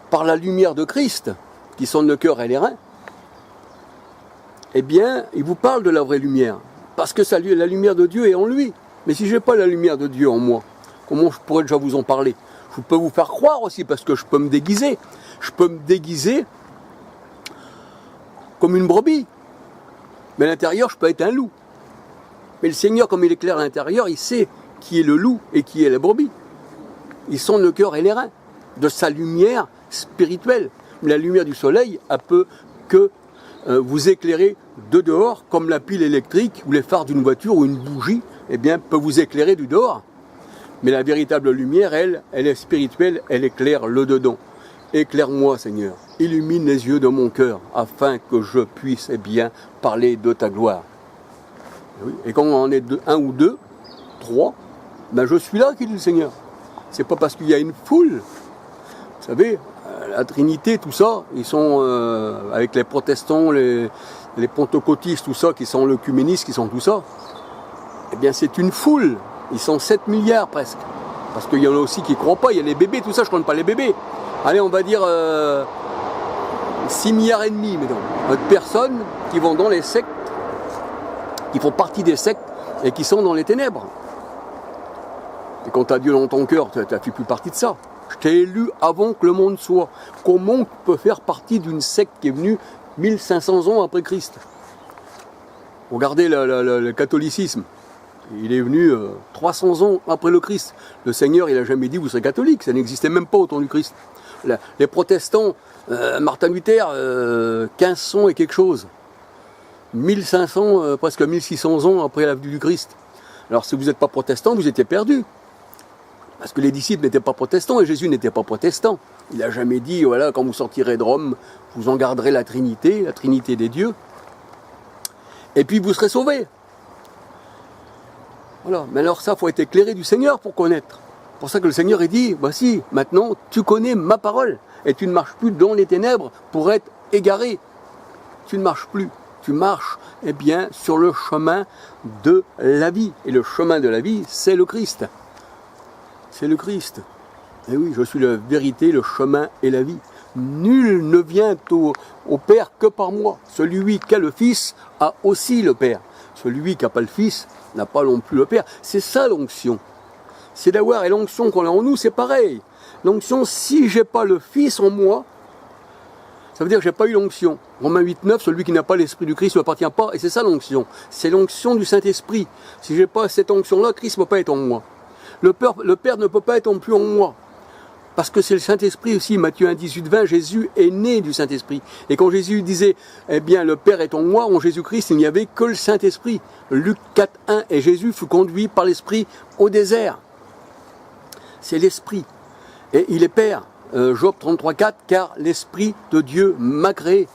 par la lumière de Christ, qui sonne le cœur et les reins, eh bien, il vous parle de la vraie lumière. Parce que la lumière de Dieu est en lui. Mais si je n'ai pas la lumière de Dieu en moi, comment je pourrais déjà vous en parler? Je peux vous faire croire aussi, parce que je peux me déguiser. Je peux me déguiser comme une brebis. Mais à l'intérieur, je peux être un loup. Mais le Seigneur, comme il éclaire à l'intérieur, il sait qui est le loup et qui est la brebis. Il sonde le cœur et les reins de sa lumière spirituelle. La lumière du soleil, elle peut que vous éclairer de dehors, comme la pile électrique ou les phares d'une voiture ou une bougie, eh bien, peut vous éclairer du dehors. Mais la véritable lumière, elle est spirituelle, elle éclaire le dedans. Éclaire-moi, Seigneur, illumine les yeux de mon cœur, afin que je puisse bien parler de ta gloire. Et quand on en est un ou deux, trois, ben je suis là, qui dit le Seigneur. C'est pas parce qu'il y a une foule. Vous savez, la Trinité, tout ça, ils sont avec les protestants, les pentecôtistes, tout ça, qui sont l'œcuménisme, qui sont tout ça. Eh bien, c'est une foule. Ils sont 7 milliards presque. Parce qu'il y en a aussi qui ne croient pas. Il y a les bébés, tout ça, je ne compte pas les bébés. Allez, on va dire 6 milliards et demi, mesdames, de personnes qui vont dans les sectes, qui font partie des sectes et qui sont dans les ténèbres. Et quand tu as Dieu dans ton cœur, tu n'as fait plus partie de ça. Je t'ai élu avant que le monde soit. Comment on peut faire partie d'une secte qui est venue 1500 ans après Christ? Regardez le catholicisme. Il est venu 300 ans après le Christ. Le Seigneur, il n'a jamais dit vous serez catholique. Ça n'existait même pas au temps du Christ. Les protestants, Martin Luther, 1500 et quelque chose. 1500, presque 1600 ans après la venue du Christ. Alors si vous n'êtes pas protestant, vous étiez perdu. Parce que les disciples n'étaient pas protestants et Jésus n'était pas protestant. Il n'a jamais dit, voilà, quand vous sortirez de Rome, vous en garderez la Trinité des dieux. Et puis vous serez sauvés. Voilà. Mais alors ça, il faut être éclairé du Seigneur pour connaître. C'est pour ça que le Seigneur est dit, voici, maintenant, tu connais ma parole. Et tu ne marches plus dans les ténèbres pour être égaré. Tu ne marches plus. Tu marches, eh bien, sur le chemin de la vie. Et le chemin de la vie, c'est le Christ. C'est le Christ. Et oui, je suis la vérité, le chemin et la vie. Nul ne vient au Père que par moi. Celui qui a le Fils a aussi le Père. Celui qui n'a pas le Fils n'a pas non plus le Père. C'est ça l'onction. C'est d'avoir, et l'onction qu'on a en nous, c'est pareil. L'onction, si je n'ai pas le Fils en moi, ça veut dire que je n'ai pas eu l'onction. Romains 8,9, celui qui n'a pas l'Esprit du Christ ne appartient pas. Et c'est ça l'onction. C'est l'onction du Saint-Esprit. Si je n'ai pas cette onction-là, Christ ne peut pas être en moi. Le Père ne peut pas être non plus en moi. Parce que c'est le Saint-Esprit aussi. Matthieu 1, 18, 20, Jésus est né du Saint-Esprit. Et quand Jésus disait, eh bien, le Père est en moi, en Jésus-Christ, il n'y avait que le Saint-Esprit. Luc 4, 1, et Jésus fut conduit par l'Esprit au désert. C'est l'Esprit. Et il est Père. Job 33, 4, car l'Esprit de Dieu m'a créé.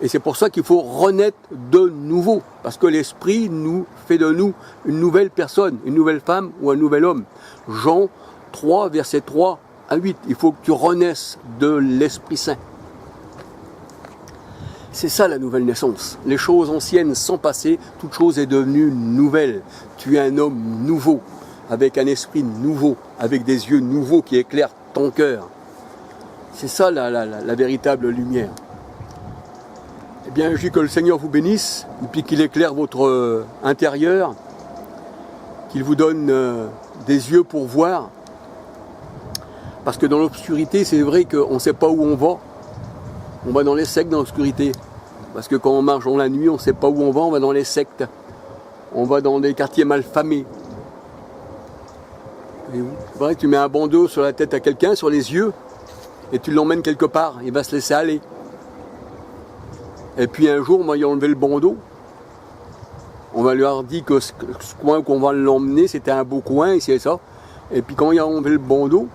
Et c'est pour ça qu'il faut renaître de nouveau. Parce que l'Esprit nous fait de nous une nouvelle personne, une nouvelle femme ou un nouvel homme. Jean 3, versets 3 à 8. Il faut que tu renaisses de l'Esprit Saint. C'est ça la nouvelle naissance. Les choses anciennes sont passées, toute chose est devenue nouvelle. Tu es un homme nouveau, avec un esprit nouveau, avec des yeux nouveaux qui éclairent ton cœur. C'est ça la véritable lumière. Eh bien, je dis que le Seigneur vous bénisse, et puis qu'il éclaire votre intérieur, qu'il vous donne des yeux pour voir. Parce que dans l'obscurité, c'est vrai qu'on ne sait pas où on va. On va dans les sectes dans l'obscurité. Parce que quand on marche dans la nuit, on ne sait pas où on va dans les sectes. On va dans des quartiers malfamés. C'est vrai, tu mets un bandeau sur la tête à quelqu'un, sur les yeux, et tu l'emmènes quelque part, il va se laisser aller. Et puis un jour, on va lui enlever le bandeau. On va lui avoir dit que ce coin qu'on va l'emmener, c'était un beau coin, c'est ça. Et puis quand il a enlevé le bandeau,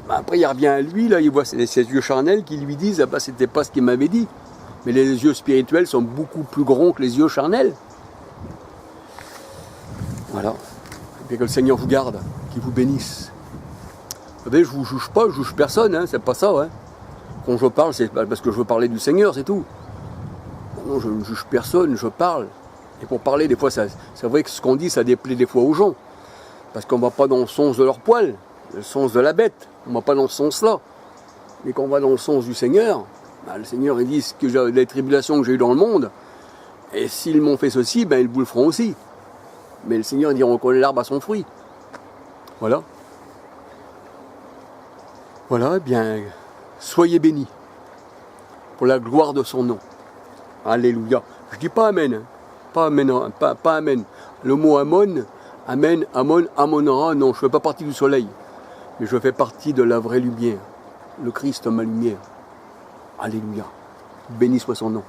ben après il revient à lui, là, il voit ses yeux charnels qui lui disent, ah ben, c'était pas ce qu'il m'avait dit. Mais les yeux spirituels sont beaucoup plus grands que les yeux charnels. Voilà. Et puis que le Seigneur vous garde, qu'il vous bénisse. Vous savez, je ne vous juge pas, je ne juge personne, hein, c'est pas ça. Hein. Quand je parle, c'est parce que je veux parler du Seigneur, c'est tout. Non, je ne juge personne, je parle. Et pour parler, des fois, c'est vrai que ce qu'on dit, ça déplaît des fois aux gens. Parce qu'on ne va pas dans le sens de leur poil, le sens de la bête. On ne va pas dans ce sens-là. Mais quand on va dans le sens du Seigneur, bah, le Seigneur il dit que les tribulations que j'ai eues dans le monde, et s'ils m'ont fait ceci, ben ils vous le feront aussi. Mais le Seigneur dit on reconnaît l'arbre à son fruit. Voilà. Voilà, eh bien, soyez bénis pour la gloire de son nom. Alléluia. Je dis pas Amen, hein. Pas Amen, pas Amen. Le mot Amon, Amen, Amon, Amonara, non, je ne fais pas partie du soleil. Mais je fais partie de la vraie lumière. Le Christ, ma lumière. Alléluia. Béni soit son nom.